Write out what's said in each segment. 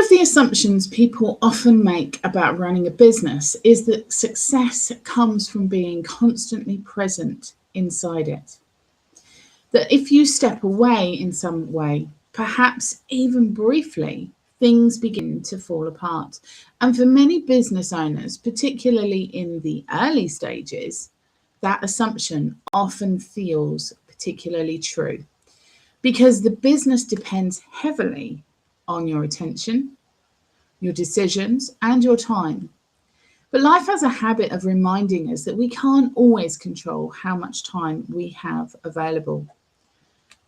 of the assumptions people often make about running a business is that success comes from being constantly present inside it. That if you step away in some way, perhaps even briefly, things begin to fall apart. And for many business owners, particularly in the early stages, that assumption often feels particularly true because the business depends heavily on your attention, your decisions, and your time. But life has a habit of reminding us that we can't always control how much time we have available.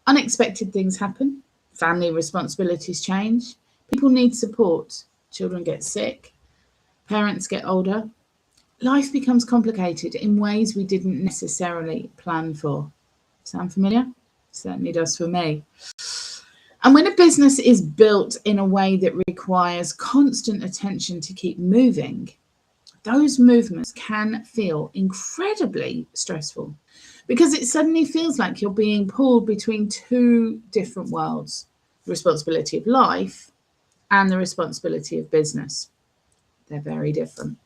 Unexpected things happen, family responsibilities change, people need support, children get sick, parents get older. Life becomes complicated in ways we didn't necessarily plan for. Sound familiar? Certainly does for me. And when a business is built in a way that requires constant attention to keep moving, those movements can feel incredibly stressful because it suddenly feels like you're being pulled between two different worlds, the responsibility of life and the responsibility of business. They're very different.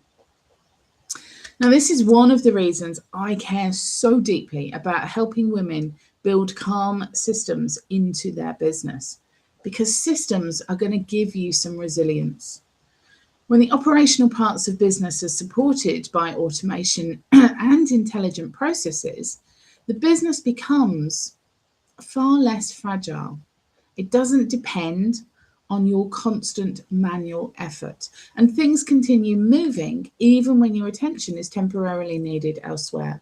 Now, this is one of the reasons I care so deeply about helping women build calm systems into their business, because systems are going to give you some resilience. When the operational parts of business are supported by automation and intelligent processes, the business becomes far less fragile. It doesn't depend on your constant manual effort, and things continue moving even when your attention is temporarily needed elsewhere.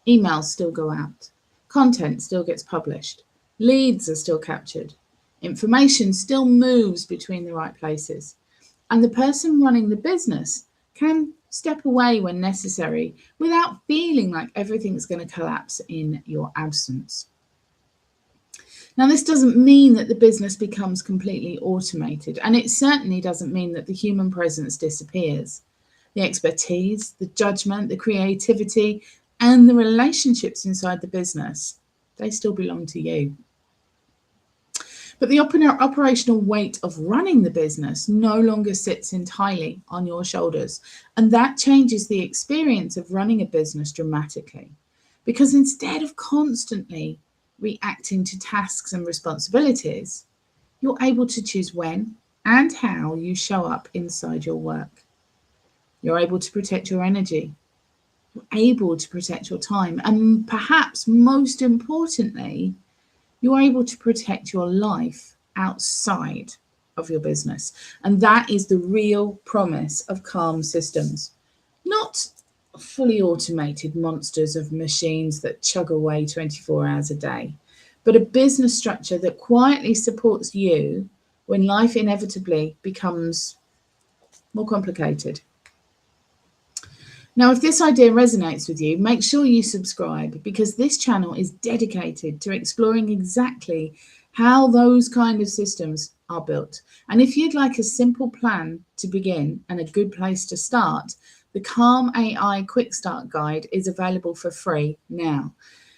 Emails still go out, content still gets published, leads are still captured, information still moves between the right places, and the person running the business can step away when necessary without feeling like everything's going to collapse in your absence. Now, this doesn't mean that the business becomes completely automated, and it certainly doesn't mean that the human presence disappears. The expertise, the judgment, the creativity, and the relationships inside the business, they still belong to you. But the operational weight of running the business no longer sits entirely on your shoulders, and that changes the experience of running a business dramatically. Because instead of constantly reacting to tasks and responsibilities, you're able to choose when and how you show up inside your work. You're able to protect your energy. You're able to protect your time. And perhaps most importantly, you're able to protect your life outside of your business. And that is the real promise of calm systems. Not fully automated monsters of machines that chug away 24 hours a day, but a business structure that quietly supports you when life inevitably becomes more complicated. Now, if this idea resonates with you, make sure you subscribe, because this channel is dedicated to exploring exactly how those kind of systems are built. And if you'd like a simple plan to begin and a good place to start, the Calm AI Quick Start Guide is available for free now.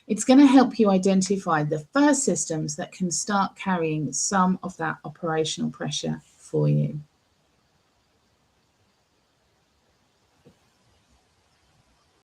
It's going to help you identify the first systems that can start carrying some of that operational pressure for you.